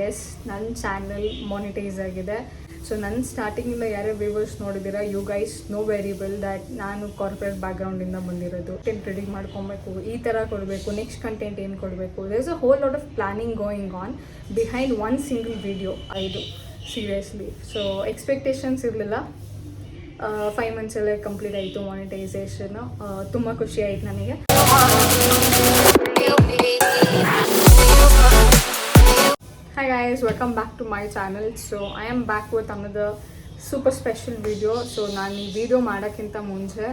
S, ನನ್ನ channel monetize ಆಗಿದೆ. So ನನ್ನ ಸ್ಟಾರ್ಟಿಂಗಿಂದ ಯಾರೇ ವ್ಯೂವರ್ಸ್ ನೋಡಿದ್ದೀರಾ, you guys know very well that ನಾನು ಕಾರ್ಪೊರೇಟ್ ಬ್ಯಾಕ್ಗ್ರೌಂಡಿಂದ ಬಂದಿರೋದು. ಕಂಟೆಂಟ್ ರೆಡಿ ಮಾಡ್ಕೊಬೇಕು, ಈ ಥರ ಕೊಡಬೇಕು, ನೆಕ್ಸ್ಟ್ ಕಂಟೆಂಟ್ ಏನು ಕೊಡಬೇಕು, there is a whole lot of planning going on behind one single video. ಇದು ಸೀರಿಯಸ್ಲಿ. ಸೊ ಎಕ್ಸ್ಪೆಕ್ಟೇಷನ್ಸ್ ಇರಲಿಲ್ಲ. 5 ಮಂತ್ಸಲ್ಲೇ ಕಂಪ್ಲೀಟ್ ಆಯಿತು ಮಾನಿಟೈಸೇಷನು. ತುಂಬ ಖುಷಿ ಆಯಿತು ನನಗೆ. Hi guys, welcome back to my channel. So I am back with another super special video. So ನಾನು ಈ video ಮಾಡೋಕ್ಕಿಂತ ಮುಂಚೆ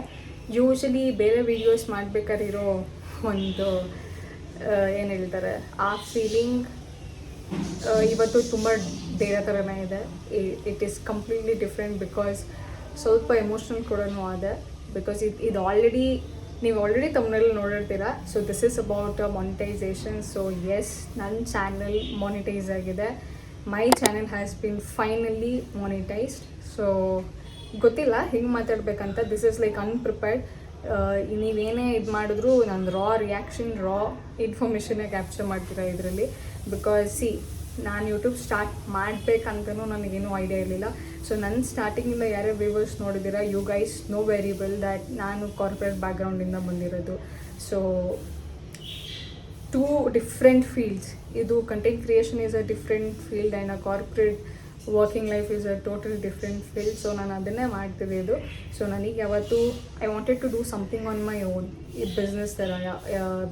ಯೂಶಲಿ ಬೇರೆ ವೀಡಿಯೋಸ್ ಮಾಡಬೇಕಾಗಿರೋ ಒಂದು ಏನು ಹೇಳ್ತಾರೆ ಆ ಫೀಲಿಂಗ್ ಇವತ್ತು ತುಂಬ ಬೇರೆ ಥರನೇ ಇದೆ. It is completely different because ಸ್ವಲ್ಪ ಎಮೋಷ್ನಲ್ ಕೂಡ ಆದೆ. ಬಿಕಾಸ್ ಇದು ಆಲ್ರೆಡಿ ನೀವು ತಮ್ಮನಲ್ಲಿ ನೋಡಿರ್ತೀರ. So this is about monetization. So yes, ನನ್ನ ಚಾನಲ್ ಮಾನಿಟೈಸ್ ಆಗಿದೆ. My channel has been finally monetized. So ಗೊತ್ತಿಲ್ಲ ಹಿಂಗೆ ಮಾತಾಡಬೇಕಂತ. This is like unprepared. ನೀವೇನೇ ಇದು ಮಾಡಿದ್ರು ನಾನು ರಾ ರಿಯಾಕ್ಷನ್, ರಾ ಇನ್ಫಾರ್ಮೇಷನ್ನೇ ಕ್ಯಾಪ್ಚರ್ ಮಾಡ್ತೀರಾ ಇದರಲ್ಲಿ. ಬಿಕಾಸ್ ನಾನು ಯೂಟ್ಯೂಬ್ ಸ್ಟಾರ್ಟ್ ಮಾಡಬೇಕಂತನೂ ನನಗೇನೂ ಐಡಿಯಾ ಇರಲಿಲ್ಲ. ಸೊ ನನ್ನ ಸ್ಟಾರ್ಟಿಂಗಿಂದ ಯಾರೇ ವ್ಯೂವರ್ಸ್ ನೋಡಿದ್ದೀರಾ, you guys know very well that ನಾನು ಕಾರ್ಪೊರೇಟ್ ಬ್ಯಾಕ್ಗ್ರೌಂಡಿಂದ ಬಂದಿರೋದು. So 2 different fields. ಇದು content creation is a different field and a corporate working life is a total different field. So ನಾನು ಅದನ್ನೇ ಮಾಡ್ತಿರೋದು. ಸೊ ನನಗೆ ಯಾವತ್ತೂ I wanted to do something on my own. ಈ ಬಿಸ್ನೆಸ್ ಥರ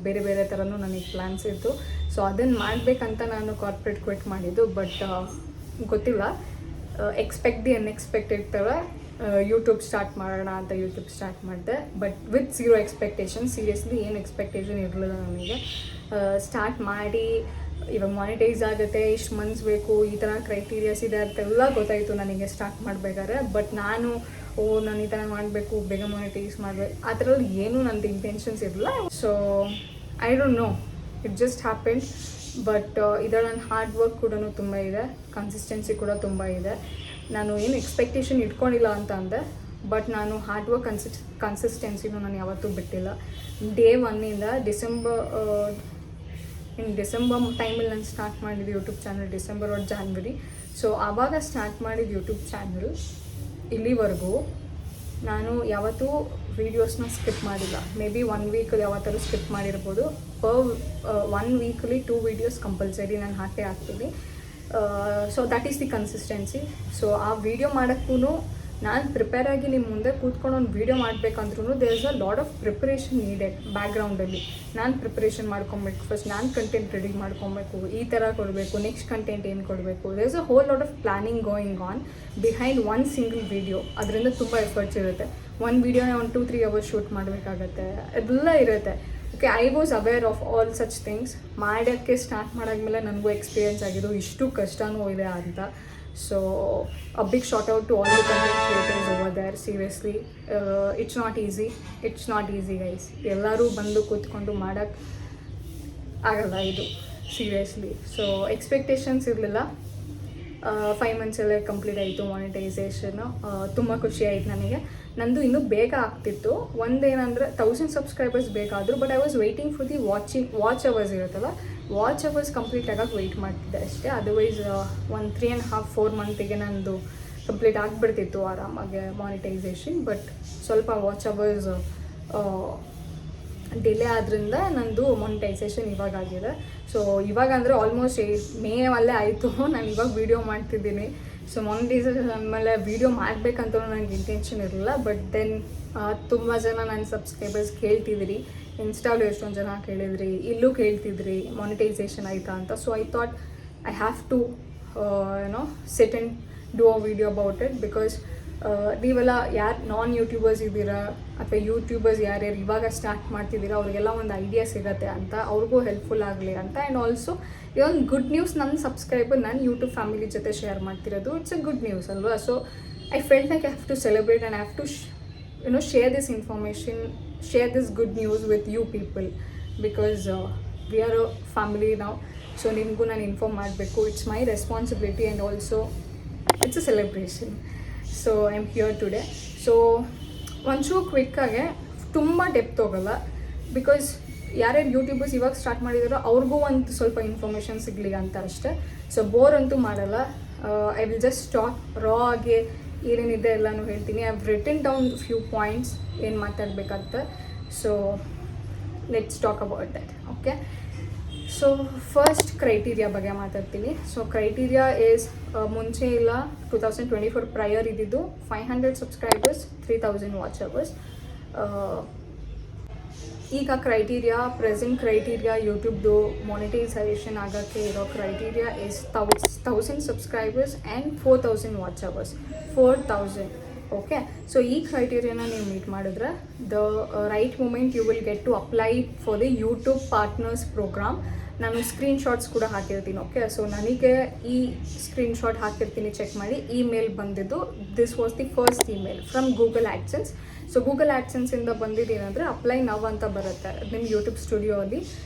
ಬೇರೆ ಬೇರೆ ಥರನೂ ನನಗೆ ಪ್ಲ್ಯಾನ್ಸ್ ಇತ್ತು. ಸೊ ಅದನ್ನು ಮಾಡಬೇಕಂತ ನಾನು ಕಾರ್ಪೊರೇಟ್ ಕ್ವಿಟ್ ಮಾಡಿದ್ದು. ಬಟ್ ಗೊತ್ತಿಲ್ಲ, ಎಕ್ಸ್ಪೆಕ್ಟ್ ದಿ ಅನ್ಎಕ್ಸ್ಪೆಕ್ಟೆಡ್ ಥರ ಯೂಟ್ಯೂಬ್ ಸ್ಟಾರ್ಟ್ ಮಾಡೋಣ ಅಂತ ಯೂಟ್ಯೂಬ್ ಸ್ಟಾರ್ಟ್ ಮಾಡಿದೆ. But with 0 expectation. ಸೀರಿಯಸ್ಲಿ ಏನು ಎಕ್ಸ್ಪೆಕ್ಟೇಷನ್ ಇರಲಿಲ್ಲ ನನಗೆ. ಸ್ಟಾರ್ಟ್ ಮಾಡಿ ಇವಾಗ ಮಾನಿಟೈಸ್ ಆಗುತ್ತೆ, ಇಷ್ಟು ಮಂತ್ಸ್ ಬೇಕು, ಈ ಥರ ಕ್ರೈಟೀರಿಯಾಸ್ ಇದೆ ಅಂತೆಲ್ಲ ಗೊತ್ತಾಯಿತು ನನಗೆ ಸ್ಟಾರ್ಟ್ ಮಾಡಬೇಕಾದ್ರೆ. ಬಟ್ ನಾನು ನಾನು ಈ ಥರ ಮಾಡಬೇಕು, ಬೇಗ ಮಾನಿಟೈಸ್ ಮಾಡಬೇಕು, ಆ ಥರಲ್ಲಿ ಏನೂ ನಂದು ಇಂಟೆನ್ಷನ್ಸ್ ಇರಲಿಲ್ಲ. So I don't no, it just happened. But ಇದರಲ್ಲಿ ನನ್ನ ಹಾರ್ಡ್ ವರ್ಕ್ ಕೂಡ ತುಂಬ ಇದೆ, ಕನ್ಸಿಸ್ಟೆನ್ಸಿ ಕೂಡ ತುಂಬ ಇದೆ. ನಾನು ಏನು ಎಕ್ಸ್ಪೆಕ್ಟೇಷನ್ ಇಟ್ಕೊಂಡಿಲ್ಲ ಅಂತ ಅಂದೆ, ಬಟ್ ನಾನು ಹಾರ್ಡ್ ವರ್ಕ್ ಕನ್ಸಿಸ್ಟೆನ್ಸಿನೂ ನಾನು ಯಾವತ್ತೂ ಬಿಟ್ಟಿಲ್ಲ. ಡೇ 1ಇಂದ ಡಿಸೆಂಬರ್ ಟೈಮಲ್ಲಿ ನಾನು ಸ್ಟಾರ್ಟ್ ಮಾಡಿದ್ದು YouTube channel, December or January. So ಆವಾಗ ಸ್ಟಾರ್ಟ್ ಮಾಡಿದ್ದು ಯೂಟ್ಯೂಬ್ ಚಾನಲ್ ಇಲ್ಲಿವರೆಗೂ ನಾನು ಯಾವತ್ತೂ ವೀಡಿಯೋಸ್ನ ಸ್ಕಿಪ್ ಮಾಡಿಲ್ಲ. ಮೇ ಬಿ 1 ವೀಕಲ್ಲಿ ಯಾವತ್ತಾದ್ರು ಸ್ಕಿಪ್ ಮಾಡಿರ್ಬೋದು. 1 ವೀಕಲ್ಲಿ 2 ವೀಡಿಯೋಸ್ ಕಂಪಲ್ಸರಿ ನಾನು ಹಾಕ್ತೀನಿ. So that is the consistency. So ಆ ವಿಡಿಯೋ ಮಾಡೋಕ್ಕೂ ನಾನು ಪ್ರಿಪೇರ್ ಆಗಿ ನಿಮ್ಮ ಮುಂದೆ ಕೂತ್ಕೊಂಡು ಒಂದು ವೀಡಿಯೋ ಮಾಡಬೇಕಂದ್ರೂ there is a lot of preparation needed. ಬ್ಯಾಕ್ಗ್ರೌಂಡಲ್ಲಿ ನಾನು ಪ್ರಿಪ್ರೇಷನ್ ಮಾಡ್ಕೊಬೇಕು. ಫಸ್ಟ್ ನಾನು ಕಂಟೆಂಟ್ ರೆಡಿ ಮಾಡ್ಕೊಬೇಕು, ಈ ಥರ ಕೊಡಬೇಕು, ನೆಕ್ಸ್ಟ್ ಕಂಟೆಂಟ್ ಏನು ಕೊಡಬೇಕು, there is a whole lot of planning going on behind one single video. ಅದರಿಂದ ತುಂಬ ಎಫರ್ಟ್ಸ್ ಇರುತ್ತೆ. ಒಂದು ವೀಡಿಯೋನೇ 1-2-3 ಅವರ್ಸ್ ಶೂಟ್ ಮಾಡಬೇಕಾಗತ್ತೆ, ಅದೆಲ್ಲ ಇರುತ್ತೆ. Okay, I was aware of all such things. ಮಾಡೋಕ್ಕೆ ಸ್ಟಾರ್ಟ್ ಮಾಡಾದ್ಮೇಲೆ ನನಗೂ ಎಕ್ಸ್ಪೀರಿಯೆನ್ಸ್ ಆಗಿದ್ದು ಇಷ್ಟು ಕಷ್ಟನೂ ಇದೆ ಅಂತ. So a big shout out to all the content creators over there. Seriously, it's not easy guys. ಎಲ್ಲರೂ ಬಂದು ಕೂತ್ಕೊಂಡು ಮಾಡೋಕ್ಕೆ ಆಗಲ್ಲ ಇದು, ಸೀರಿಯಸ್ಲಿ. ಸೊ ಎಕ್ಸ್ಪೆಕ್ಟೇಷನ್ಸ್ ಇರಲಿಲ್ಲ. 5 ಮಂತ್ಸಲ್ಲೇ ಕಂಪ್ಲೀಟ್ ಆಯಿತು ಮಾನಿಟೈಸೇಷನು. ತುಂಬ ಖುಷಿ ಆಯಿತು ನನಗೆ. ನಂದು ಇನ್ನೂ ಬೇಗ ಆಗ್ತಿತ್ತು. ಒಂದೇನಂದರೆ 1000 ಸಬ್ಸ್ಕ್ರೈಬರ್ಸ್ ಬೇಕಾದರು. But I was waiting for the watch hours ಇರುತ್ತಲ್ಲ, ವಾಚ್ ಅವರ್ಸ್ ಕಂಪ್ಲೀಟ್ ಆಗೋಕ್ಕೆ ವೆಯ್ಟ್ ಮಾಡ್ತಿದ್ದೆ ಅಷ್ಟೇ. ಅದರ್ವೈಸ್ 3.5-4 ಮಂತಿಗೆ ನಂದು ಕಂಪ್ಲೀಟ್ ಆಗಿಬಿಡ್ತಿತ್ತು ಆರಾಮಾಗಿ ಮಾನಿಟೈಸೇಷನ್. ಬಟ್ ಸ್ವಲ್ಪ ವಾಚ್ ಅವರ್ಸ್ ಡಿಲೇ ಆದ್ದರಿಂದ ನಂದು ಮಾನಿಟೈಸೇಷನ್ ಇವಾಗ ಆಗಿದೆ. ಸೊ ಇವಾಗ ಅಂದರೆ ಆಲ್ಮೋಸ್ಟ್ ಮೇ ಅಲ್ಲೇ ಆಯಿತು. ನಾನು ಇವಾಗ ವೀಡಿಯೋ ಮಾಡ್ತಿದ್ದೀನಿ. ಸೊ ಮಾನಿಟೈಸೇಷನ್ ಅಂದಮೇಲೆ ವೀಡಿಯೋ ಮಾಡಬೇಕಂತ ನನಗೆ ಇಂಟೆನ್ಷನ್ ಇರಲಿಲ್ಲ. ಬಟ್ ದೆನ್ ತುಂಬ ಜನ ನನ್ನ ಸಬ್ಸ್ಕ್ರೈಬರ್ಸ್ ಕೇಳ್ತಿದ್ರಿ, ಇನ್ಸ್ಟಾಲು ಎಷ್ಟೊಂದು ಜನ ಕೇಳಿದ್ರಿ, ಇಲ್ಲೂ ಕೇಳ್ತಿದ್ರಿ ಮಾನಿಟೈಸೇಷನ್ ಆಯಿತಾ ಅಂತ. So I thought I have to sit and do a video about it. Because ನೀವೆಲ್ಲ ಯಾರು ನಾನ್ ಯೂಟ್ಯೂಬರ್ಸ್ ಇದ್ದೀರಾ ಅಥವಾ ಯೂಟ್ಯೂಬರ್ಸ್ ಯಾರ್ಯಾರು ಇವಾಗ ಸ್ಟಾರ್ಟ್ ಮಾಡ್ತಿದ್ದೀರಾ ಅವ್ರಿಗೆಲ್ಲ ಒಂದು ಐಡಿಯಾ ಸಿಗುತ್ತೆ ಅಂತ, ಅವ್ರಿಗೂ ಹೆಲ್ಪ್ಫುಲ್ ಆಗಲಿ ಅಂತ. ಆ್ಯಂಡ್ ಆಲ್ಸೋ ಇದೊಂದು ಗುಡ್ ನ್ಯೂಸ್. ನನ್ನ ಸಬ್ಸ್ಕ್ರೈಬರ್ ನನ್ನ ಯೂಟ್ಯೂಬ್ ಫ್ಯಾಮಿಲಿ ಜೊತೆ ಶೇರ್ ಮಾಡ್ತಿರೋದು, ಇಟ್ಸ್ ಅ ಗುಡ್ ನ್ಯೂಸ್ ಅಲ್ವಾ. So I felt like I have to celebrate and I have to share this information, share this good news with you people, because we are a family now. So ನಿಮಗೂ ನಾನು inform ಮಾಡಬೇಕು. It's my responsibility and also it's a celebration. So I am here today. So ಒಂಚೂರು ಕ್ವಿಕ್ಕಾಗೆ ತುಂಬ depth ಹೋಗಲ್ಲ. Because ಯಾರ್ಯಾರು YouTubers ಇವಾಗ start ಮಾಡಿದಾರೋ ಅವ್ರಿಗೂ ಒಂದು ಸ್ವಲ್ಪ ಇನ್ಫಾರ್ಮೇಷನ್ ಸಿಗಲಿ ಅಂತ ಅಷ್ಟೇ. ಸೊ ಬೋರ್ ಅಂತೂ ಮಾಡಲ್ಲ. I will just talk raw ಆಗಿ ಏನೇನಿದೆ ಎಲ್ಲನೂ ಹೇಳ್ತೀನಿ. I have written down few points ಏನು ಮಾತಾಡಬೇಕಂತ. So let's talk about that. Okay, so first criteria ಬಗ್ಗೆ ಮಾತಾಡ್ತೀನಿ. ಸೊ ಕ್ರೈಟೀರಿಯಾ ಈಸ್ ಮುಂಚೆ ಇಲ್ಲ 2024 ಪ್ರಯರ್ ಇದ್ದಿದ್ದು 500 ಸಬ್ಸ್ಕ್ರೈಬರ್ಸ್ 3000 ವಾಚ್ ಅವರ್ಸ್. ಈಗ ಕ್ರೈಟೀರಿಯಾ ಪ್ರೆಸೆಂಟ್ ಕ್ರೈಟೀರಿಯಾ ಯೂಟ್ಯೂಬ್ದು ಮಾನಿಟೈಸೇಷನ್ ಆಗೋಕ್ಕೆ ಇರೋ criteria is 1000 subscribers and 4000 watch hours. 4000. Okay, so ಈ ಕ್ರೈಟೀರಿಯಾನ ನೀವು ಮೀಟ್ ಮಾಡಿದ್ರೆ the right moment you will get to apply for the YouTube partners programme. ನಾನು ಸ್ಕ್ರೀನ್ಶಾಟ್ಸ್ ಕೂಡ ಹಾಕಿರ್ತೀನಿ. ಓಕೆ, ಸೊ ನನಗೆ ಈ ಸ್ಕ್ರೀನ್ಶಾಟ್ ಹಾಕಿರ್ತೀನಿ, ಚೆಕ್ ಮಾಡಿ. ಇಮೇಲ್ ಬಂದಿದ್ದು this was the first email from Google AdSense. So Google ಆ್ಯಡ್ಸೆನ್ಸಿಂದ ಬಂದಿದ್ದೇನೆಂದರೆ ಅಪ್ಲೈ ನವ್ ಅಂತ ಬರುತ್ತೆ ನಿಮ್ಮ ಯೂಟ್ಯೂಬ್ ಸ್ಟುಡಿಯೋ ಅಲ್ಲಿ.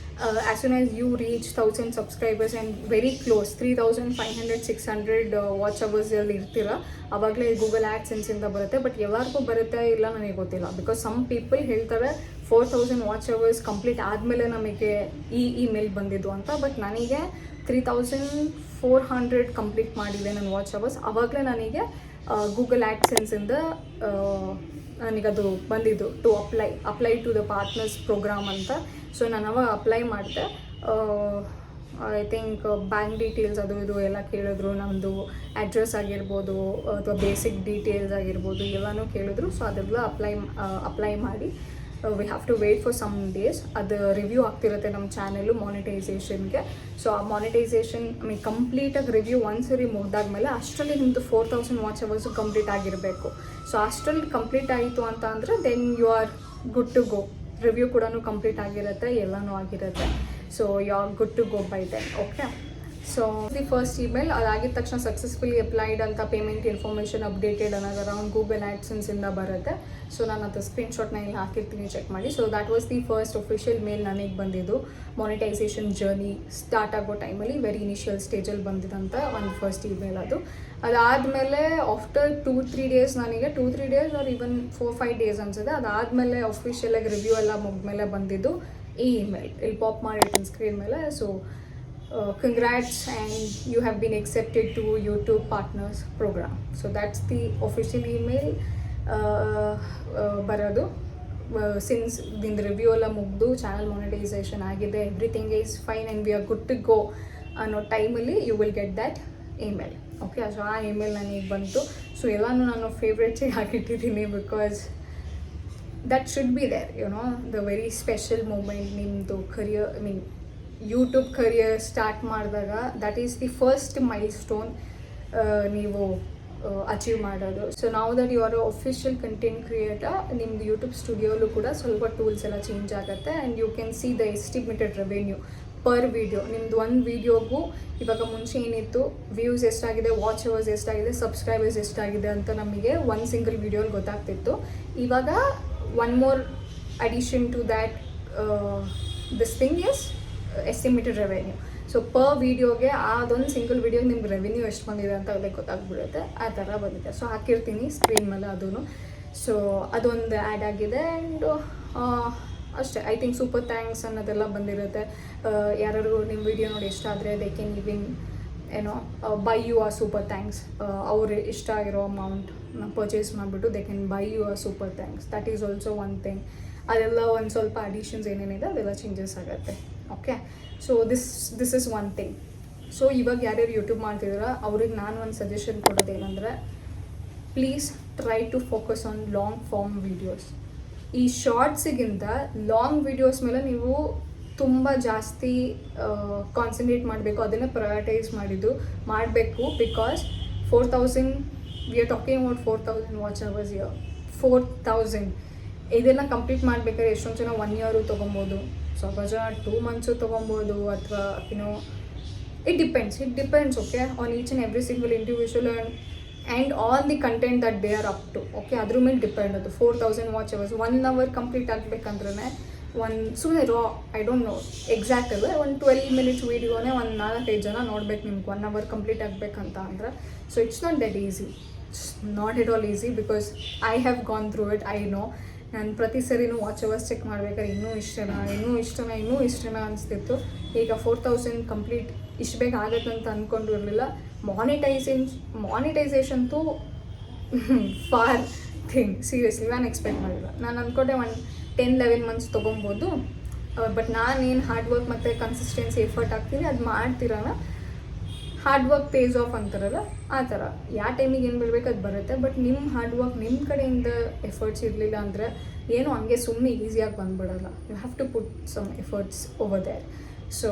As soon as you reach 1000 subscribers and very close 3500-600 watch ಅವರ್ಸಲ್ಲಿ ಇರ್ತೀರ, ಆವಾಗಲೇ ಗೂಗಲ್ ಆ್ಯಡ್ಸೆನ್ಸಿಂದ ಬರುತ್ತೆ. ಬಟ್ ಎಲ್ಲರಿಗೂ ಬರುತ್ತೆ ಇಲ್ಲ ನನಗೆ ಗೊತ್ತಿಲ್ಲ. ಬಿಕಾಸ್ ಸಮ್ ಪೀಪಲ್ ಹೇಳ್ತಾರೆ 4000 ವಾಚ್ ಅವರ್ಸ್ ಕಂಪ್ಲೀಟ್ ಆದಮೇಲೆ ನಮಗೆ ಈ ಇಮೇಲ್ ಬಂದಿದ್ದು ಅಂತ. ಬಟ್ ನನಗೆ 3400 ಕಂಪ್ಲೀಟ್ ಮಾಡಿದೆ ನನ್ನ ವಾಚ್ ಅವರ್ಸ್. ಆವಾಗಲೇ ನನಗೆ ಗೂಗಲ್ ಆ್ಯಡ್ಸೆನ್ಸಿಂದ ನನಗದು ಬಂದಿದ್ದು to apply to the partners programme ಅಂತ. ಸೊ ನಾನು ಅವಾಗ ಅಪ್ಲೈ ಮಾಡಿದೆ. ಐ ಥಿಂಕ್ ಬ್ಯಾಂಕ್ ಡೀಟೇಲ್ಸ್ ಅದು ಇದು ಎಲ್ಲ ಕೇಳಿದ್ರು, ನಮ್ಮದು ಅಡ್ರೆಸ್ ಆಗಿರ್ಬೋದು ಅಥವಾ ಬೇಸಿಕ್ ಡೀಟೇಲ್ಸ್ ಆಗಿರ್ಬೋದು ಎಲ್ಲನೂ ಕೇಳಿದ್ರು. ಸೊ ಅದೆಲ್ಲ ಅಪ್ಲೈ ಮಾಡಿ we have to wait for some days. ಅದು ರಿವ್ಯೂ ಆಗ್ತಿರುತ್ತೆ ನಮ್ಮ ಚಾನೆಲ್ಲು ಮಾನಿಟೈಸೇಷನ್ಗೆ. ಸೊ ಆ ಮಾನಿಟೈಸೇಷನ್ ಕಂಪ್ಲೀಟಾಗಿ ರಿವ್ಯೂ ಒಂದ್ಸರಿ ಮುಗ್ದಾದ್ಮೇಲೆ ಅಷ್ಟರಲ್ಲಿ ನಿಮ್ಮದು 4000 ವಾಚ್ ಅವರ್ಸು ಕಂಪ್ಲೀಟ್ ಆಗಿರಬೇಕು. ಸೊ ಅಷ್ಟರಲ್ಲಿ ಕಂಪ್ಲೀಟ್ ಆಯಿತು ಅಂತ ಅಂದರೆ then you are good to go. Review ಕೂಡ ಕಂಪ್ಲೀಟ್ ಆಗಿರುತ್ತೆ, ಎಲ್ಲನೂ ಆಗಿರುತ್ತೆ. So you are good to go by then. Okay, so the first email ಅದಾಗಿದ ತಕ್ಷಣ ಸಕ್ಸಸ್ಫುಲಿ ಅಪ್ಲೈಡ್ ಅಂತ ಪೇಮೆಂಟ್ ಇನ್ಫಾರ್ಮೇಷನ್ ಅಪ್ಡೇಟೆಡ್ ಅನ್ನೋದು ಅರೌಂಡ್ ಗೂಗಲ್ ಆ್ಯಡ್ಸೆನ್ಸಿಂದ ಬರುತ್ತೆ. ಸೊ ನಾನು ಅದು ಸ್ಕ್ರೀನ್ಶಾಟ್ನ ಇಲ್ಲಿ ಹಾಕಿರ್ತೀನಿ, ಚೆಕ್ ಮಾಡಿ. So that was the first official mail ನನಗೆ ಬಂದಿದ್ದು. ಮಾನಿಟೈಸೇಷನ್ ಜರ್ನಿ ಸ್ಟಾರ್ಟ್ ಆಗೋ ಟೈಮಲ್ಲಿ ವೆರಿ ಇನಿಷಿಯಲ್ ಸ್ಟೇಜಲ್ಲಿ ಬಂದಿದ್ದಂಥ ಒಂದು ಫಸ್ಟ್ ಇಮೇಲ್ ಅದು. ಅದಾದಮೇಲೆ ಆಫ್ಟರ್ 2-3 ಡೇಸ್ ನನಗೆ 2-3 ಡೇಸ್ ಆರ್ ಈವನ್ 4-5 ಡೇಸ್ ಅನಿಸುತ್ತೆ. ಅದಾದಮೇಲೆ ಅಫಿಷಿಯಲಾಗಿ ರಿವ್ಯೂ ಎಲ್ಲ ಮುಗಿದ್ಮೇಲೆ ಬಂದಿದ್ದು ಈ ಇಮೇಲ್. ಇಲ್ಲಿ ಪಾಪ್ ಮಾಡಿರ್ತೀನಿ ಸ್ಕ್ರೀನ್ ಮೇಲೆ. So congrats and you have been accepted to YouTube Partners Program. So that's the official email ಬರೋದು. ಸಿನ್ಸ್ ನಿಂದು ರಿವ್ಯೂ ಎಲ್ಲ ಮುಗಿದು ಚಾನಲ್ ಮಾನಿಟೈಸೇಷನ್ ಆಗಿದೆ, everything is fine and we are good to go ಅನ್ನೋ ಟೈಮಲ್ಲಿ you will get that email. Okay, so ಆ email ನನಗೆ ಬಂತು. ಸೊ ಎಲ್ಲನೂ ನಾನು ಫೇವ್ರೇಟ್ಸಿಗೆ ಹಾಕಿಟ್ಟಿದ್ದೀನಿ because that should be there, you know, the very special moment ನಿಮ್ಮದು career, I mean YouTube career start ಮಾಡಿದಾಗ that is the first milestone ನೀವು ಅಚೀವ್ ಮಾಡೋದು. ಸೊ ನಾವು that you are official content creator, ನಿಮ್ಮದು YouTube ಸ್ಟುಡಿಯೋಲು ಕೂಡ ಸ್ವಲ್ಪ tools ಎಲ್ಲ ಚೇಂಜ್ ಆಗುತ್ತೆ and you can see the estimated revenue per video. ನಿಮ್ಮದು ಒಂದು ವೀಡಿಯೋಗೂ ಇವಾಗ ಮುಂಚೆ ಏನಿತ್ತು ವ್ಯೂಸ್ ಎಷ್ಟಾಗಿದೆ, ವಾಚ್ ಅವರ್ಸ್ ಎಷ್ಟಾಗಿದೆ, ಸಬ್ಸ್ಕ್ರೈಬರ್ಸ್ ಎಷ್ಟಾಗಿದೆ ಅಂತ ನಮಗೆ ಒಂದು ಸಿಂಗಲ್ ವೀಡಿಯೋಲಿ ಗೊತ್ತಾಗ್ತಿತ್ತು. ಇವಾಗ one more addition to that this thing is estimated revenue. So per ವೀಡಿಯೋಗೆ ಅದೊಂದು ಸಿಂಗಲ್ ವೀಡಿಯೋಗೆ ನಿಮ್ಗೆ ರೆವೆನ್ಯೂ ಎಷ್ಟು ಬಂದಿದೆ ಅಂತ ಅದಕ್ಕೆ ಗೊತ್ತಾಗ್ಬಿಡುತ್ತೆ. ಆ ಥರ ಬಂದಿದೆ. ಸೊ ಹಾಕಿರ್ತೀನಿ ಸ್ಕ್ರೀನ್ ಮೇಲೆ ಅದೂ. ಸೊ ಅದೊಂದು ಆ್ಯಡ್ ಆಗಿದೆ ಆ್ಯಂಡ್ ಅಷ್ಟೇ. ಐ ಥಿಂಕ್ ಸೂಪರ್ ಥ್ಯಾಂಕ್ಸ್ ಅನ್ನೋದೆಲ್ಲ ಬಂದಿರುತ್ತೆ. ಯಾರು ನಿಮ್ಮ ವೀಡಿಯೋ ನೋಡಿ ಇಷ್ಟ ಆದರೆ ದೇ ಕ್ಯಾನ್ ಈವನ್ ಏನೋ buy you a super thanks. ಅವ್ರು ಇಷ್ಟ ಆಗಿರೋ ಅಮೌಂಟ್ನ ಪರ್ಚೇಸ್ ಮಾಡಿಬಿಟ್ಟು they can buy you a super thanks. That is also one thing. ಅದೆಲ್ಲ ಒಂದು ಸ್ವಲ್ಪ ಅಡಿಷನ್ಸ್ ಏನೇನಿದೆ ಅದೆಲ್ಲ ಚೇಂಜಸ್ ಆಗುತ್ತೆ. Okay, so this is one thing. So ಇವಾಗ ಯಾರ್ಯಾರು ಯೂಟ್ಯೂಬ್ ಮಾಡ್ತಿದ್ದೀರ ಅವ್ರಿಗೆ ನಾನು ಒಂದು ಸಜೆಷನ್ ಕೊಡೋದೇನೆಂದರೆ, please try to focus on long form videos. ಈ ಶಾರ್ಟ್ಸಿಗಿಂತ ಲಾಂಗ್ ವೀಡಿಯೋಸ್ ಮೇಲೆ ನೀವು ತುಂಬ ಜಾಸ್ತಿ ಕಾನ್ಸಂಟ್ರೇಟ್ ಮಾಡಬೇಕು, ಅದನ್ನು ಪ್ರಯಾರಿಟೈಸ್ ಮಾಡಬೇಕು. Because 4000 we are talking about 4000 watch hours year. 4000 ಇದನ್ನು ಕಂಪ್ಲೀಟ್ ಮಾಡಬೇಕಾದ್ರೆ ಎಷ್ಟೊಂದು ಜನ 1 year ತೊಗೊಬೋದು, ಸ್ವಲ್ಪ ಜನ 2 months ತೊಗೊಬೋದು, ಅಥವಾ ಏನೋ it depends okay on each and every single individual and all the content that they are up to. Okay, ಅದ್ರ ಮೇಲೆ ಡಿಪೆಂಡ್ ಅದು. 4000 ವಾಚ್ ಅವರ್ಸ್ 1 hour ಕಂಪ್ಲೀಟ್ ಆಗಬೇಕಂದ್ರೆ ಸುಮ್ಮನೆ ಐ ಡೋಂಟ್ ನೋ ಎಕ್ಸಾಕ್ಟ್ ಅಲ್ಲ, ಒಂದು 12 minutes ವೀಡಿಯೋನೇ ಒಂದು 4-5 ಜನ ನೋಡ್ಬೇಕು ನಿಮ್ಗೆ 1 hour ಕಂಪ್ಲೀಟ್ ಆಗಬೇಕಂತ ಅಂದರೆ. So it's not that easy. It's not at all easy because I have gone through it. I know ನಾನು ಪ್ರತಿ ಸರಿನೂ ವಾಚ್ ಅವರ್ಸ್ ಚೆಕ್ ಮಾಡ್ಬೇಕಾದ್ರೆ ಇನ್ನೂ ಇಷ್ಟನಾ ಅನಿಸ್ತಿತ್ತು. ಈಗ 4000 ಕಂಪ್ಲೀಟ್ ಇಷ್ಟು ಬೇಗ ಆಗುತ್ತೆ ಅಂತ ಅಂದ್ಕೊಂಡು ಇರಲಿಲ್ಲ. ಮಾನಿಟೈಸೇಷನ್ ತು ಫಾರ್ ಥಿಂಗ್ ಸೀರಿಯಸ್ಲಿ ನಾನು ಎಕ್ಸ್ಪೆಕ್ಟ್ ಮಾಡಿಲ್ಲ. ನಾನು ಅಂದ್ಕೊಂಡೆ 10-11 ಮಂತ್ಸ್ ತೊಗೊಬೋದು. ಬಟ್ ನಾನೇನು ಹಾರ್ಡ್ ವರ್ಕ್ ಮತ್ತು ಕನ್ಸಿಸ್ಟೆನ್ಸಿ ಎಫರ್ಟ್ ಹಾಕ್ತೀನಿ ಅದು ಮಾಡ್ತಿರೋಣ. ಹಾರ್ಡ್ ವರ್ಕ್ ಪೇಸ್ ಆಫ್ ಅಂತಾರಲ್ಲ ಆ ಥರ ಯಾವ ಟೈಮಿಗೆ ಏನು ಬರಬೇಕು ಅದು ಬರುತ್ತೆ. ಬಟ್ ನಿಮ್ಮ ಹಾರ್ಡ್ ವರ್ಕ್ ನಿಮ್ಮ ಕಡೆಯಿಂದ ಎಫರ್ಟ್ಸ್ ಇರಲಿಲ್ಲ ಅಂದರೆ ಏನೋ ಹಂಗೆ ಸುಮ್ಮನೆ ಈಸಿಯಾಗಿ ಬಂದುಬಿಡಲ್ಲ. You have to put some efforts over there. So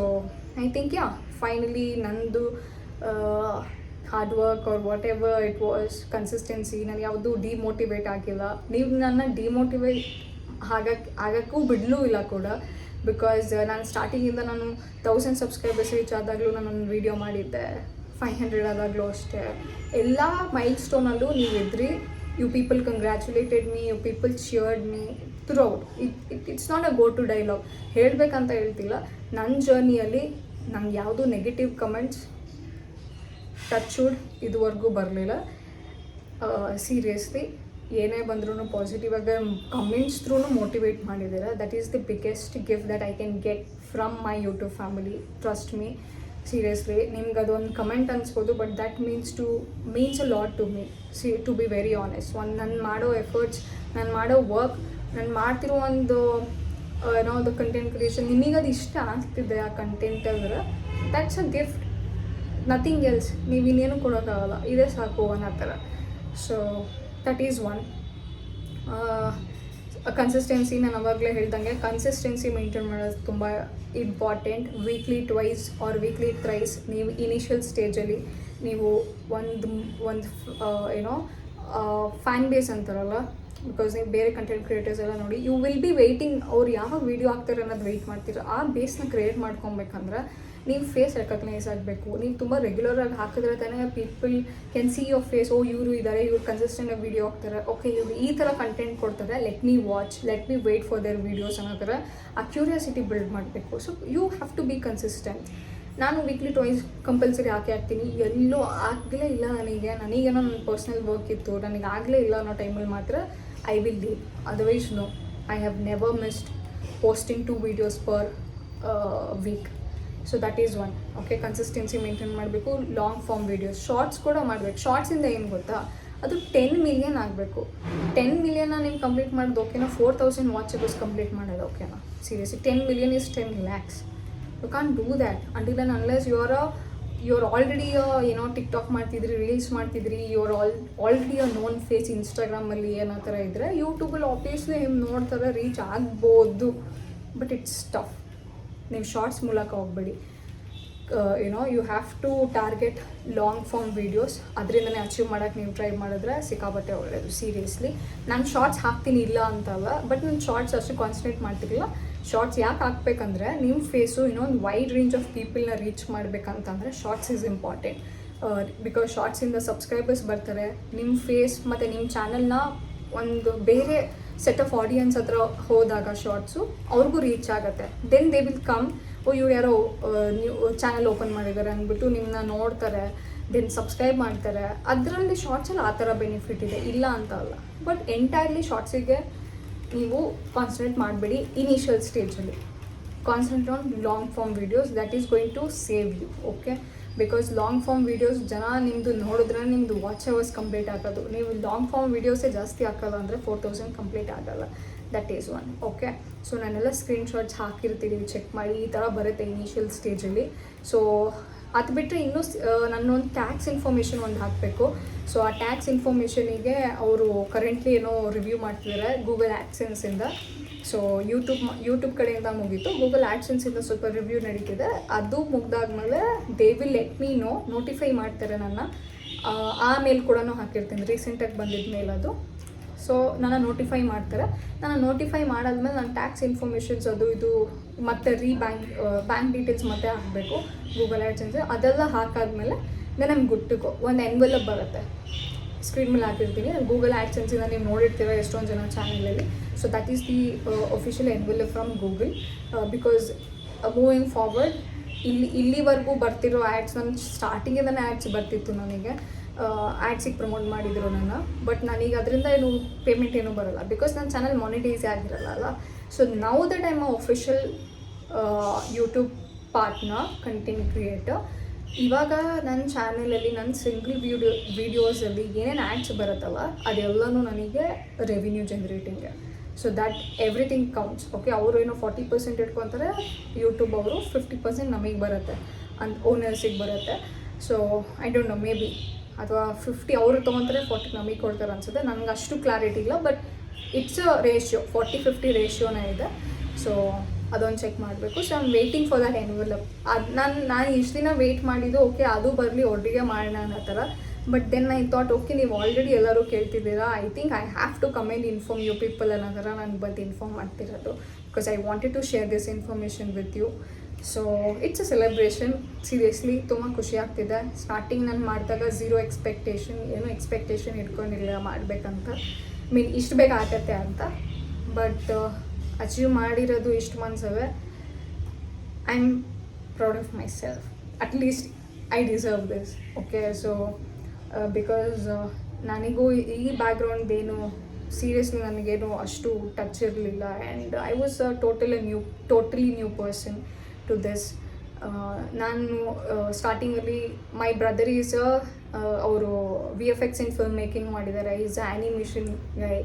I think finally ನಂದು hard work or whatever it was consistency ನಾನು ಯಾವುದೂ ಡಿಮೋಟಿವೇಟ್ ಆಗಿಲ್ಲ. ನೀವು ನನ್ನ ಡಿಮೋಟಿವೇಟ್ ಆಗಕ್ಕೂ ಬಿಡಲೂ ಇಲ್ಲ ಕೂಡ. ಬಿಕಾಸ್ ನಾನು ಸ್ಟಾರ್ಟಿಂಗಿಂದ ನಾನು 1000 ಸಬ್ಸ್ಕ್ರೈಬರ್ಸ್ ರೀಚ್ ಆದಾಗಲೂ ನಾನೊಂದು ವೀಡಿಯೋ ಮಾಡಿದ್ದೆ, 500 ಆದಾಗಲೂ ಅಷ್ಟೇ. ಎಲ್ಲ ಮೈಲ್ ಸ್ಟೋನಲ್ಲೂ ನೀವು ಎದ್ರಿ. You people congratulated me, you people cheered me throughout. It's not a go to dialogue ಹೇಳಬೇಕಂತ ಹೇಳ್ತಿಲ್ಲ. ನನ್ನ ಜರ್ನಿಯಲ್ಲಿ ನಂಗೆ ಯಾವುದೂ ನೆಗೆಟಿವ್ ಕಮೆಂಟ್ಸ್ ಟಚ್ ವುಡ್ ಇದುವರೆಗೂ ಬರಲಿಲ್ಲ. ಸೀರಿಯಸ್ಲಿ ಏನೇ ಬಂದ್ರೂ ಪಾಸಿಟಿವ್ ಆಗಿ ಕಮೆಂಟ್ಸ್ ಥ್ರೂ ಮೋಟಿವೇಟ್ ಮಾಡಿದ್ದೀರಾ. That is the biggest gift that I can get from my YouTube family. Trust me, seriously. ನಿಮ್ಗೆ ಅದೊಂದು ಕಮೆಂಟ್ ಅನಿಸ್ಬೋದು, but that means a lot to me. To be very honest. ನಾನು ಮಾಡೋ efforts, ನಾನು ಮಾಡೋ work, ನಾನು ಮಾಡ್ತಿರೋ ಒಂದು ಒಂದು ಕಂಟೆಂಟ್ ಕ್ರಿಯೇಷನ್ ನಿಮಗೆ ಅದು ಇಷ್ಟ ಆಗ್ತಿದೆ ಆ ಕಂಟೆಂಟ್ ಅಂದರೆ that's a gift, nothing else. ನೀವು ಇನ್ನೇನು ಕೊಡೋಕ್ಕಾಗಲ್ಲ, ಇದೇ ಸಾಕು ಅನ್ನೋ ಥರ. So that is one. Consistency ನಾನು ಅವಾಗಲೇ ಹೇಳ್ದಂಗೆ ಕನ್ಸಿಸ್ಟೆನ್ಸಿ ಮೇಂಟೈನ್ ಮಾಡೋದು ತುಂಬ important. Weekly twice or weekly thrice ನೀವು ಇನಿಷಿಯಲ್ ಸ್ಟೇಜಲ್ಲಿ ನೀವು ಒಂದು ಫ್ಯಾನ್ ಬೇಸ್ ಅಂತಾರಲ್ಲ, ಬಿಕಾಸ್ ನೀವು ಬೇರೆ ಕಂಟೆಂಟ್ ಕ್ರಿಯೇಟರ್ಸ್ ಎಲ್ಲ ನೋಡಿ ಯು ವಿಲ್ ಬಿ ವೆಯ್ಟಿಂಗ್. ಅವ್ರು ಯಾವಾಗ ವೀಡಿಯೋ ಹಾಕ್ತಾರೆ ಅನ್ನೋದು ವೆಯ್ಟ್ ಮಾಡ್ತೀರ. ಆ ಬೇಸ್ನ ಕ್ರಿಯೇಟ್ ಮಾಡ್ಕೊಬೇಕಂದ್ರೆ ನೀವು ಫೇಸ್ ರೆಕಗ್ನೈಸ್ ಆಗಬೇಕು. ನೀವು ತುಂಬ ರೆಗ್ಯುಲರಾಗಿ ಹಾಕಿದ್ರೆ ತಾನೇ people can see your face. ಇವರು ಇದ್ದಾರೆ, ಇವ್ರು ಕನ್ಸಿಸ್ಟೆಂಟಾಗಿ ವೀಡಿಯೋ ಹಾಕ್ತಾರೆ, ಓಕೆ ಇವರು ಈ ಥರ ಕಂಟೆಂಟ್ ಕೊಡ್ತಾರೆ, let me watch, let me wait for their videos ಅನ್ನೋ ಥರ ಆ ಕ್ಯೂರಿಯಾಸಿಟಿ ಬಿಲ್ಡ್ ಮಾಡಬೇಕು. So you have to be consistent. ನಾನು ವೀಕ್ಲಿ ಟ್ವೈಸ್ ಕಂಪಲ್ಸರಿ ಹಾಕ್ತೀನಿ. ಎಲ್ಲೂ ಆಗಲೇ ಇಲ್ಲ ನನಗೇನೋ ನನ್ನ ಪರ್ಸ್ನಲ್ ವರ್ಕ್ ಇತ್ತು, ನನಗೆ ಆಗಲೇ ಇಲ್ಲ ಅನ್ನೋ ಟೈಮಲ್ಲಿ ಮಾತ್ರ I will leave. Otherwise no, I have never missed posting 2 videos per week. So that is one. Okay, consistency maintain ಮಾಡಬೇಕು. ಲಾಂಗ್ ಫಾರ್ಮ್ ವೀಡಿಯೋಸ್, ಶಾರ್ಟ್ಸ್ ಕೂಡ ಮಾಡಬೇಕು. ಶಾರ್ಟ್ಸಿಂದ ಏನು ಗೊತ್ತಾ, ಅದು 10 ಮಿಲಿಯನ್ ಆಗಬೇಕು. 10 ಮಿಲಿಯನ್ನ ನೀವು ಕಂಪ್ಲೀಟ್ ಮಾಡೋದು ಓಕೆನಾ, 4000 ವಾಚಬಲ್ಸ್ ಕಂಪ್ಲೀಟ್ ಮಾಡೋದು ಓಕೆನಾ. Seriously 10 million is 10 lakhs. You can't do that until and unless you are already TikTok ಮಾಡ್ತಿದ್ರಿ, ರೀಲ್ಸ್ ಮಾಡ್ತಿದ್ರಿ, you are already known face ಇನ್ಸ್ಟಾಗ್ರಾಮಲ್ಲಿ ಏನೋ ಥರ ಇದ್ದರೆ ಯೂಟ್ಯೂಬಲ್ಲಿ ಆಬ್ವಿಯಸ್ಲಿ ನೋಡ್ತಾರೆ, ರೀಚ್ ಆಗ್ಬೋದು. But it's tough. ನೀವು ಶಾರ್ಟ್ಸ್ ಮೂಲಕ ಹೋಗ್ಬೇಡಿ. You have to target long form videos. ಅದರಿಂದನೇ ಅಚೀವ್ ಮಾಡೋಕ್ಕೆ ನೀವು ಟ್ರೈ ಮಾಡಿದ್ರೆ ಸಿಕ್ಕಾಪಟ್ಟೆ ಒಳ್ಳೆಯದು. ಸೀರಿಯಸ್ಲಿ ನಾನು ಶಾರ್ಟ್ಸ್ ಹಾಕ್ತೀನಿ ಇಲ್ಲ ಅಂತಲ್ಲ, ಬಟ್ ನಾನು ಶಾರ್ಟ್ಸ್ ಅಷ್ಟು ಕಾನ್ಸಂಟ್ರೇಟ್ ಮಾಡ್ತಿರಲಿಲ್ಲ. ಶಾರ್ಟ್ಸ್ ಯಾಕೆ ಹಾಕ್ಬೇಕಂದ್ರೆ ನಿಮ್ಮ ಫೇಸು ಇನ್ನೊಂದು ವೈಡ್ ರೇಂಜ್ ಆಫ್ ಪೀಪಲ್ನ ರೀಚ್ ಮಾಡಬೇಕಂತಂದರೆ ಶಾರ್ಟ್ಸ್ ಈಸ್ ಇಂಪಾರ್ಟೆಂಟ್. ಬಿಕಾಸ್ ಶಾರ್ಟ್ಸಿಂದ ಸಬ್ಸ್ಕ್ರೈಬರ್ಸ್ ಬರ್ತಾರೆ, ನಿಮ್ಮ ಫೇಸ್ ಮತ್ತು ನಿಮ್ಮ ಚಾನಲ್ನ ಒಂದು ಬೇರೆ ಸೆಟ್ ಆಫ್ ಆಡಿಯನ್ಸ್ ಹತ್ರ ಹೋದಾಗ ಶಾರ್ಟ್ಸು ಅವ್ರಿಗೂ ರೀಚ್ ಆಗುತ್ತೆ. ದೆನ್ ದೇ ವಿಲ್ ಕಮ್, ಇವ್ರು ಯಾರೋ ನೀವು ಚಾನಲ್ ಓಪನ್ ಮಾಡಿದ್ದಾರೆ ಅಂದ್ಬಿಟ್ಟು ನಿಮ್ಮನ್ನ ನೋಡ್ತಾರೆ, ದೆನ್ ಸಬ್ಸ್ಕ್ರೈಬ್ ಮಾಡ್ತಾರೆ. ಅದರಲ್ಲಿ ಶಾರ್ಟ್ಸಲ್ಲಿ ಆ ಥರ ಬೆನಿಫಿಟ್ ಇದೆ, ಇಲ್ಲ ಅಂತ ಅಲ್ಲ. ಬಟ್ ಎಂಟೈರ್ಲಿ ಶಾರ್ಟ್ಸಿಗೆ ನೀವು ಕಾನ್ಸಂಟ್ರೇಟ್ ಮಾಡಬೇಡಿ. ಇನಿಷಿಯಲ್ ಸ್ಟೇಜಲ್ಲಿ concentrate on long form videos. That is going to save you. Okay, because long form videos ಜನ ನಿಮ್ಮದು ನೋಡಿದ್ರೆ ನಿಮ್ಮದು ವಾಚ್ ಅವರ್ಸ್ ಕಂಪ್ಲೀಟ್ ಆಗೋದು. ನೀವು ಲಾಂಗ್ ಫಾರ್ಮ್ ವೀಡಿಯೋಸೇ ಜಾಸ್ತಿ ಹಾಕಲ್ಲ ಅಂದರೆ 4000 ಕಂಪ್ಲೀಟ್ ಆಗೋಲ್ಲ. That is one. Okay, so ನಾನೆಲ್ಲ ಸ್ಕ್ರೀನ್ಶಾಟ್ಸ್ ಹಾಕಿರ್ತೀನಿ, ಚೆಕ್ ಮಾಡಿ. ಈ ಥರ ಬರುತ್ತೆ ಇನಿಷಿಯಲ್ ಸ್ಟೇಜಲ್ಲಿ. ಸೊ ಅದು ಬಿಟ್ಟರೆ ಇನ್ನೂ ನನ್ನೊಂದು ಟ್ಯಾಕ್ಸ್ ಇನ್ಫಾರ್ಮೇಷನ್ ಒಂದು ಹಾಕಬೇಕು. ಸೊ ಆ ಟ್ಯಾಕ್ಸ್ ಇನ್ಫಾರ್ಮೇಷನಿಗೆ ಅವರು ಕರೆಂಟ್ಲಿ ಏನೋ ರಿವ್ಯೂ ಮಾಡ್ತಿದ್ದಾರೆ ಗೂಗಲ್ ಆ್ಯಡ್ಸೆನ್ಸಿಂದ. ಸೊ ಯೂಟ್ಯೂಬ್ ಕಡೆಯಿಂದ ಮುಗೀತು, ಗೂಗಲ್ ಆ್ಯಡ್ಸೆನ್ಸಿಂದ ಸ್ವಲ್ಪ ರಿವ್ಯೂ ನಡೀತಿದೆ. ಅದು ಮುಗ್ದಾದ್ಮೇಲೆ they will let me know, notify ಮಾಡ್ತಾರೆ ನನ್ನ. ಆ ಮೇಲ್ ಕೂಡ ಹಾಕಿರ್ತೀನಿ, ರೀಸೆಂಟಾಗಿ ಬಂದಿದ್ದ ಮೇಲ್ ಅದು. ಸೊ ನನ್ನ ನೋಟಿಫೈ ಮಾಡ್ತಾರೆ. ನಾನು ನೋಟಿಫೈ ಮಾಡಾದ್ಮೇಲೆ ನಾನು ಟ್ಯಾಕ್ಸ್ ಇನ್ಫಾರ್ಮೇಷನ್ಸ್ ಅದು ಇದು ಮತ್ತು ಬ್ಯಾಂಕ್ ಡೀಟೇಲ್ಸ್ ಮತ್ತೆ ಹಾಕಬೇಕು ಗೂಗಲ್ ಆ್ಯಡ್ಸೆನ್ಸ್. ಅದೆಲ್ಲ ಹಾಕಾದ್ಮೇಲೆ ನಮ್ಗೆ ಗುಟ್ಟಿಗೋ ಒಂದು ಎನ್ವೆಲಪ್ ಬರುತ್ತೆ, ಸ್ಕ್ರೀನ್ ಮೇಲೆ ಹಾಕಿರ್ತೀನಿ. ಗೂಗಲ್ ಆ್ಯಡ್ಸೆನ್ಸಿಂದ ನೀವು ನೋಡಿರ್ತೀರ ಎಷ್ಟೊಂದು ಜನ ಚಾನಲಲ್ಲಿ. So that is the official envelope from Google. Because moving forward ಇಲ್ಲಿವರೆಗೂ ಬರ್ತಿರೋ ಆ್ಯಡ್ಸ್, ನನ್ನ ಸ್ಟಾರ್ಟಿಂಗಿಂದನೇ ಆ್ಯಡ್ಸ್ ಬರ್ತಿತ್ತು ನನಗೆ, ಆ್ಯಡ್ಸಿಗೆ ಪ್ರಮೋಟ್ ಮಾಡಿದ್ರು ನನ್ನ. ಬಟ್ ನನಗೆ ಅದರಿಂದ ಏನು ಪೇಮೆಂಟ್ ಏನೂ ಬರೋಲ್ಲ, ಬಿಕಾಸ್ ನನ್ನ ಚಾನಲ್ ಮಾನಿಟೈಸ್ ಆಗಿರಲ್ಲ ಅಲ್ಲ. So now that I am official YouTube partner, content creator. ಇವಾಗ ನನ್ನ ಚಾನಲಲ್ಲಿ ನನ್ನ ಸಿಂಗಲ್ ವೀಡಿಯೋಸಲ್ಲಿ ಏನೇನು ಆ್ಯಡ್ಸ್ ಬರುತ್ತಲ್ಲ ಅದೆಲ್ಲನೂ ನನಗೆ ರೆವಿನ್ಯೂ ಜನ್ರೇಟಿಂಗ್ಗೆ. So that everything counts. Okay, ಅವರು ಏನೋ 40% ಇಟ್ಕೊತಾರೆ ಯೂಟ್ಯೂಬ್, ಅವರು 50% ನಮಗೆ ಬರುತ್ತೆ, ಓನರ್ಸಿಗೆ ಬರುತ್ತೆ. So I don't no, may be ಅಥವಾ 50 ಅವರು ತೊಗೊತಾರೆ, 40 ನಮಗೆ ಕೊಡ್ತಾರೆ ಅನ್ಸುತ್ತೆ. ನನಗೆ ಅಷ್ಟು ಕ್ಲಾರಿಟಿ ಇಲ್ಲ, ಬಟ್ ಇಟ್ಸ್ ಅ ರೇಷಿಯೋ, 40-50 ರೇಷಿಯೋನೇ ಇದೆ. ಸೊ ಅದೊಂದು ಚೆಕ್ ಮಾಡಬೇಕು. So I'm waiting for that envelope. ಅದು ನಾನು ಇಷ್ಟು ದಿನ ವೆಯ್ಟ್ ಮಾಡಿದ್ದು, ಓಕೆ ಅದು ಬರಲಿ ಒಟ್ಟಿಗೆ ಮಾಡೋಣ ಅನ್ನೋ ಥರ. But then I thought, okay ನೀವು ಆಲ್ರೆಡಿ ಎಲ್ಲರೂ ಕೇಳ್ತಿದ್ದೀರಾ, I think I have to come and inform you people ಅನ್ನೋ ಥರ ನಾನು ಬಂದು ಇನ್ಫಾರ್ಮ್ ಮಾಡ್ತಿರೋದು. Because I wanted to share this information with you. So it's a celebration. Seriously ತುಂಬ ಖುಷಿ ಆಗ್ತಿದೆ. ಸ್ಟಾರ್ಟಿಂಗ್ ನಾನು ಮಾಡಿದಾಗ ಝೀರೋ ಎಕ್ಸ್ಪೆಕ್ಟೇಷನ್, ಏನೋ ಎಕ್ಸ್ಪೆಕ್ಟೇಷನ್ ಇಟ್ಕೊಂಡಿರಲಿಲ್ಲ ಮಾಡಬೇಕಂತ, ಮೀನ್ ಇಷ್ಟು ಬೇಗ ಆಗತ್ತೆ ಅಂತ. ಬಟ್ ಅಚೀವ್ ಮಾಡಿರೋದು ಇಷ್ಟು ಮಂತ್ಸವೆ. I am proud of myself. At least I deserve this. Okay, so because ನನಗೂ ಈ ಬ್ಯಾಕ್ಗ್ರೌಂಡ್ದೇನು ಸೀರಿಯಸ್ಲಿ ನನಗೇನು ಅಷ್ಟು ಟಚ್ ಇರಲಿಲ್ಲ. And I was totally new person to this. ನಾನು ಸ್ಟಾರ್ಟಿಂಗಲ್ಲಿ ಮೈ ಬ್ರದರ್ ಈಸ್ ಅವರು VFX ಇನ್ ಫಿಲ್ಮ್ ಮೇಕಿಂಗ್ ಮಾಡಿದ್ದಾರೆ, ಈಸ್ ಆ್ಯನಿಮೇಷನ್ ಗೈ.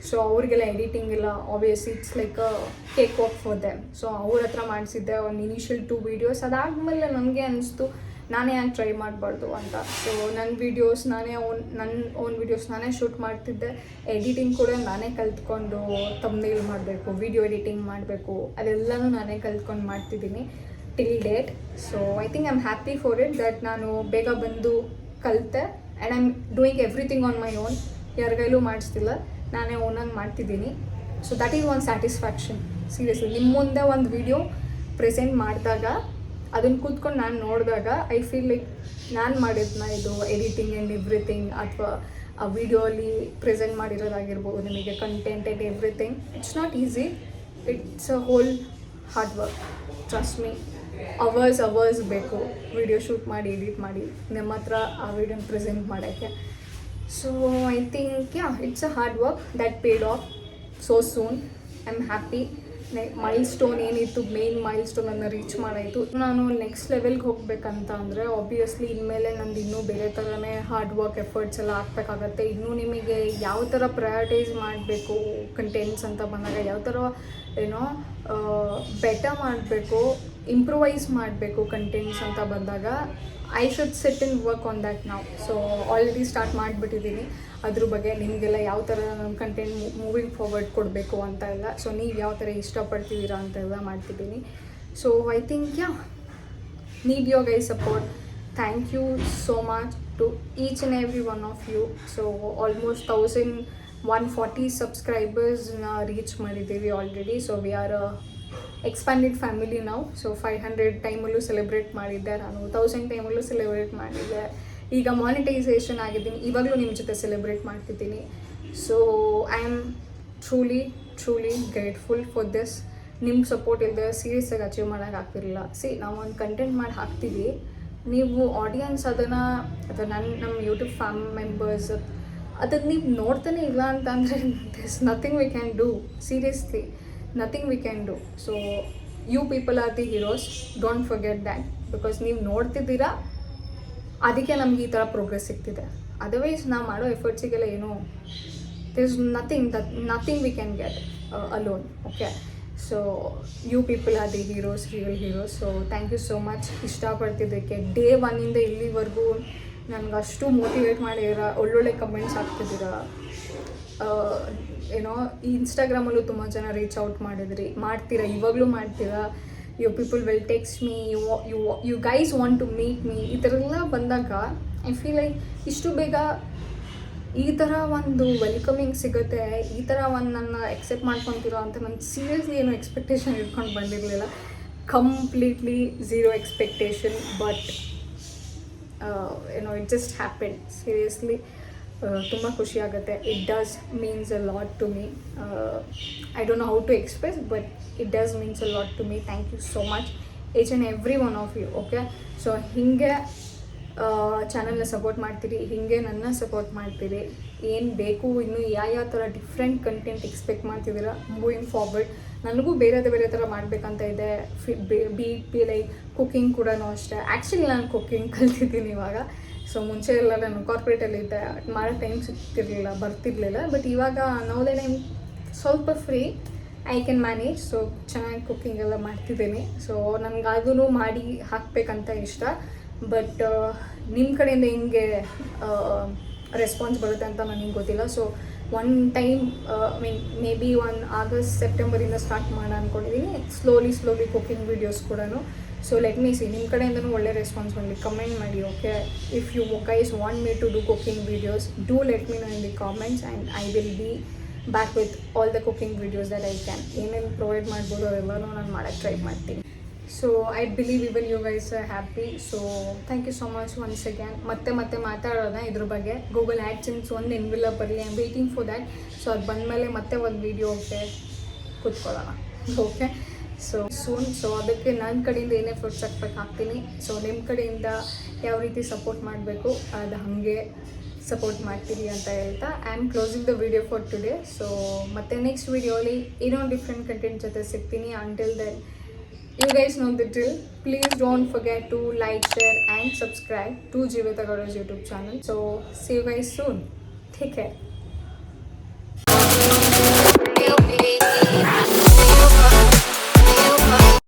ಸೊ ಅವ್ರಿಗೆಲ್ಲ ಎಡಿಟಿಂಗ್ ಎಲ್ಲ obviously it's like a cakewalk for them. So ಅವ್ರ ಹತ್ರ ಮಾಡಿಸಿದ್ದೆ ಒಂದು ಇನಿಷಿಯಲ್ 2 ವೀಡಿಯೋಸ್. ಅದಾದಮೇಲೆ ನನಗೆ ಅನಿಸ್ತು ನಾನೇ ಯಾಕೆ ಟ್ರೈ ಮಾಡಬಾರ್ದು ಅಂತ. ಸೊ ನನ್ನ ವೀಡಿಯೋಸ್ ನನ್ನ ಓನ್ ವೀಡಿಯೋಸ್ ನಾನೇ ಶೂಟ್ ಮಾಡ್ತಿದ್ದೆ. ಎಡಿಟಿಂಗ್ ಕೂಡ ನಾನೇ ಕಲ್ತ್ಕೊಂಡು, ಥಂಬ್ನೇಲ್ ಮಾಡಬೇಕು, ವೀಡಿಯೋ ಎಡಿಟಿಂಗ್ ಮಾಡಬೇಕು, ಅದೆಲ್ಲನೂ ನಾನೇ ಕಲ್ತ್ಕೊಂಡು ಮಾಡ್ತಿದ್ದೀನಿ till date. So I think I am happy for it that ನಾನು ಬೇಗ ಬಂದು ಕಲಿತೆ. And I am doing everything on my own. ಯಾರಿಗೈಲೂ ಮಾಡಿಸ್ತಿಲ್ಲ, ನಾನೇ ಓನಾಗಿ ಮಾಡ್ತಿದ್ದೀನಿ. So that is one satisfaction. Seriously ನಿಮ್ಮ ಮುಂದೆ ಒಂದು ವಿಡಿಯೋ ಪ್ರೆಸೆಂಟ್ ಮಾಡಿದಾಗ, ಅದನ್ನು ಕೂತ್ಕೊಂಡು ನಾನು ನೋಡಿದಾಗ ಐ ಫೀಲ್ ಲೈಕ್ ನಾನು ಮಾಡಿದ್ನ ಇದು ಎಡಿಟಿಂಗ್ ಆ್ಯಂಡ್ ಎವ್ರಿಥಿಂಗ್, ಅಥವಾ ಆ ವಿಡಿಯೋಲಿ ಪ್ರೆಸೆಂಟ್ ಮಾಡಿರೋದಾಗಿರ್ಬೋದು, ನಿಮಗೆ content and everything. It's not easy, it's a whole hard work. Trust me, hours ಬೇಕು ವಿಡಿಯೋ ಶೂಟ್ ಮಾಡಿ ಎಡಿಟ್ ಮಾಡಿ ನಮ್ಮ ಹತ್ರ ಆ ವಿಡಿಯೋನ ಪ್ರೆಸೆಂಟ್ ಮಾಡೋಕ್ಕೆ. So I think it's a hard work that paid off so soon. I am happy. Milestone ಏನಿತ್ತು, main ಮೈಲ್ ಸ್ಟೋನನ್ನು ರೀಚ್ ಮಾಡಾಯಿತು. ನಾನು ನೆಕ್ಸ್ಟ್ ಲೆವೆಲ್ಗೆ ಹೋಗಬೇಕಂತ ಅಂದರೆ ಆಬ್ವಿಯಸ್ಲಿ ಇನ್ಮೇಲೆ ನಂದು ಇನ್ನೂ ಬೇರೆ ಥರನೇ ಹಾರ್ಡ್ ವರ್ಕ್ ಎಫರ್ಟ್ಸ್ ಎಲ್ಲ ಹಾಕ್ಬೇಕಾಗತ್ತೆ. ಇನ್ನೂ ನಿಮಗೆ ಯಾವ ಥರ ಪ್ರಯಾರಿಟೈಸ್ ಮಾಡಬೇಕು ಕಂಟೆಂಟ್ಸ್ ಅಂತ ಬಂದಾಗ, ಯಾವ ಥರ ಏನೋ ಬೆಟರ್ ಮಾಡಬೇಕು, ಇಂಪ್ರೂವೈಸ್ ಮಾಡಬೇಕು ಕಂಟೆಂಟ್ಸ್ ಅಂತ ಬಂದಾಗ, I should sit in work on that ನಾವು. ಸೊ ಆಲ್ರೆಡಿ ಸ್ಟಾರ್ಟ್ ಮಾಡಿಬಿಟ್ಟಿದ್ದೀನಿ ಅದ್ರ ಬಗ್ಗೆ. ನಿಮಗೆಲ್ಲ ಯಾವ ಥರ ನಮ್ಮ ಕಂಟೆಂಟ್ ಮೂವಿಂಗ್ ಫಾರ್ವರ್ಡ್ ಕೊಡಬೇಕು ಅಂತ ಎಲ್ಲ, ಸೊ ನೀವು ಯಾವ ಥರ ಇಷ್ಟಪಡ್ತಿದ್ದೀರಾ ಅಂತೆಲ್ಲ ಮಾಡ್ತಿದ್ದೀನಿ. So I think need your guys support. Thank you so much to each and every one of you. So almost 1140 ಸಬ್ಸ್ಕ್ರೈಬರ್ಸ್ನ ರೀಚ್ ಮಾಡಿದ್ದೀವಿ already. So we are expanded family ನಾವು. ಸೊ 500 ಟೈಮಲ್ಲೂ ಸೆಲೆಬ್ರೇಟ್ ಮಾಡಿದ್ದೆ ನಾನು, 1000 ಟೈಮಲ್ಲೂ ಸೆಲೆಬ್ರೇಟ್ ಮಾಡಿದ್ದೆ. ಈಗ ಮಾನಿಟೈಸೇಷನ್ ಆಗಿದ್ದೀನಿ, ಇವಾಗಲೂ ನಿಮ್ಮ ಜೊತೆ ಸೆಲೆಬ್ರೇಟ್ ಮಾಡ್ತಿದ್ದೀನಿ. So I am truly grateful for this. ನಿಮ್ಮ ಸಪೋರ್ಟ್ ಇಲ್ಲದೆ ಸೀರಿಯಸ್ಸಾಗಿ ಅಚೀವ್ ಮಾಡೋಕೆ ಆಗ್ತಿರಲಿಲ್ಲ. ನಾವು ಒಂದು ಕಂಟೆಂಟ್ ಮಾಡಿ ಹಾಕ್ತೀವಿ, ನೀವು ಆಡಿಯನ್ಸ್ ಅದನ್ನು, ಅಥವಾ ನಮ್ಮ ಯೂಟ್ಯೂಬ್ ಮೆಂಬರ್ಸ್ ಅದನ್ನು ನೀವು ನೋಡ್ತಾನೆ ಇಲ್ಲ ಅಂತಂದರೆ this nothing we can do. Seriously nothing we can do. So you people are the heroes, don't forget that. Because ನೀವು ನೋಡ್ತಿದ್ದೀರಾ, ಅದಕ್ಕೆ ನಮ್ಗೆ ಈ ಥರ ಪ್ರೋಗ್ರೆಸ್ ಸಿಗ್ತಿದೆ. ಅದರ್ವೈಸ್ ನಾವು ಮಾಡೋ ಎಫರ್ಟ್ಸಿಗೆಲ್ಲ ಏನೋ there is nothing we can get alone. Okay, so you people are the heroes, real heroes. So thank you so much ಇಷ್ಟಪಡ್ತಿದ್ದಕ್ಕೆ. ಡೇ 1ಇಂದ ಇಲ್ಲಿವರೆಗೂ ನನಗೆ ಅಷ್ಟು ಮೋಟಿವೇಟ್ ಮಾಡಿದ್ದೀರಾ, ಒಳ್ಳೊಳ್ಳೆ ಕಮೆಂಟ್ಸ್ ಹಾಕ್ತಿದ್ದೀರಾ. ಏನೋ ಈ ಇನ್ಸ್ಟಾಗ್ರಾಮಲ್ಲೂ ತುಂಬ ಜನ ರೀಚ್ ಔಟ್ ಮಾಡ್ತೀರಾ, ಇವಾಗಲೂ ಮಾಡ್ತೀರಾ. You people will text me, you guys want to meet me. ಈ ಥರ ಎಲ್ಲ ಬಂದಾಗ ಐ ಫೀಲ್ ಲೈಕ್ ಇಷ್ಟು ಬೇಗ ಈ ಥರ ಒಂದು ವೆಲ್ಕಮಿಂಗ್ ಸಿಗುತ್ತೆ, ಈ ಥರ ಒಂದು ನನ್ನ ಎಕ್ಸೆಪ್ಟ್ ಮಾಡ್ಕೊತೀರೋ ಅಂತ ನಾನು ಸೀರಿಯಸ್ಲಿ ಏನೋ ಎಕ್ಸ್ಪೆಕ್ಟೇಷನ್ ಇಟ್ಕೊಂಡು ಬಂದಿರಲಿಲ್ಲ. Completely zero expectation. But it just happened. Seriously ತುಂಬ ಖುಷಿ ಆಗುತ್ತೆ. It does means a lot to me. I don't know how to express, but it does means a lot to me. Thank you so much. Each and every one of you. Okay, so ಹೀಗೆ ಚಾನಲ್ನ support ಮಾಡ್ತೀರಿ, ಹೀಗೆ ನನ್ನ support ಮಾಡ್ತೀರಿ. ಏನು ಬೇಕು, ಇನ್ನೂ ಯಾವ ಥರ ಡಿಫ್ರೆಂಟ್ ಕಂಟೆಂಟ್ ಎಕ್ಸ್ಪೆಕ್ಟ್ ಮಾಡ್ತಿದ್ದೀರಾ ಮೂವಿಂಗ್ ಫಾರ್ವರ್ಡ್. ನನಗೂ ಬೇರೆ ಥರ ಮಾಡಬೇಕಂತ ಇದೆ. ಬಿ ಲೈಕ್ ಕುಕ್ಕಿಂಗ್ ಕೂಡ ಅಷ್ಟೇ. ಆ್ಯಕ್ಚುಲಿ ನಾನು ಕುಕ್ಕಿಂಗ್ ಕಲ್ತಿದ್ದೀನಿ ಇವಾಗ. ಸೊ ಮುಂಚೆ ಎಲ್ಲ ನಾನು ಕಾರ್ಪೊರೇಟಲ್ಲಿದ್ದೆ, ಮಾಡೋ ಟೈಮ್ ಬರ್ತಿರ್ಲಿಲ್ಲ. ಬಟ್ ಇವಾಗ ನೌದೇ ಟೈಮ್ ಸ್ವಲ್ಪ free, I can manage. So ಚೆನ್ನಾಗಿ ಕುಕ್ಕಿಂಗ್ ಎಲ್ಲ ಮಾಡ್ತಿದ್ದೀನಿ. ಸೊ ನನಗೆ ಅದೂ ಮಾಡಿ ಹಾಕಬೇಕಂತ ಇಷ್ಟ. ಬಟ್ ನಿಮ್ಮ ಕಡೆಯಿಂದ ಹಿಂಗೆ ರೆಸ್ಪಾನ್ಸ್ ಬರುತ್ತೆ ಅಂತ ನನಗೆ ಗೊತ್ತಿಲ್ಲ. So one time maybe August ಸೆಪ್ಟೆಂಬರಿಂದ ಸ್ಟಾರ್ಟ್ ಮಾಡೋಣ ಅಂದ್ಕೊಂಡಿದ್ದೀನಿ. ಸ್ಲೋಲಿ ಕುಕ್ಕಿಂಗ್ ವೀಡಿಯೋಸ್ ಕೂಡ. ಸೊ ಲೆಟ್ ಮೀ ಸಿ, ನಿಮ್ಮ ಕಡೆಯಿಂದನೂ ಒಳ್ಳೆ ರೆಸ್ಪಾನ್ಸ್ ಬಂದು ಕಮೆಂಟ್ ಮಾಡಿ. Okay, if you guys want me to do cooking videos, do let me know in the comments and I will be back with all the cooking videos that I can. ಏನೇನು provide ಮಾಡ್ಬೋದು ಅದೆಲ್ಲನೂ ನಾನು ಮಾಡೋಕ್ಕೆ try ಮಾಡ್ತೀನಿ. So I believe even you guys are happy. So thank you so much once again. ಮತ್ತೆ ಮಾತಾಡೋಣ ಇದ್ರ ಬಗ್ಗೆ. ಗೂಗಲ್ ಆ್ಯಡ್ಸೆನ್ಸ್ ಒಂದು ಎನ್ವಿಲಪ್ ಬರಲಿ, I am waiting for that. So ಅದು ಬಂದಮೇಲೆ ಮತ್ತೆ ಒಂದು ವೀಡಿಯೋಗೆ ಕೂತ್ಕೊಳ್ಳೋಣ. Okay, so soon. ಸೊ ಅದಕ್ಕೆ ನನ್ನ ಕಡೆಯಿಂದ ಏನೇ ಎಫರ್ಟ್ಸ್ ಹಾಕ್ತೀನಿ. ಸೊ ನಿಮ್ಮ ಕಡೆಯಿಂದ ಯಾವ ರೀತಿ ಸಪೋರ್ಟ್ ಮಾಡಬೇಕು ಅದು ಹಾಗೆ ಸಪೋರ್ಟ್ ಮಾಡ್ತೀರಿ ಅಂತ ಹೇಳ್ತಾ I am closing the video for today. So ಮತ್ತೆ ನೆಕ್ಸ್ಟ್ ವಿಡಿಯೋಲಿ ಏನೋ ಡಿಫ್ರೆಂಟ್ ಕಂಟೆಂಟ್ ಜೊತೆ ಸಿಗ್ತೀನಿ. Until then, you guys know the drill. Please don't forget to like, share and subscribe to Jeevita Gowda's YouTube channel. So see you guys soon. Take care.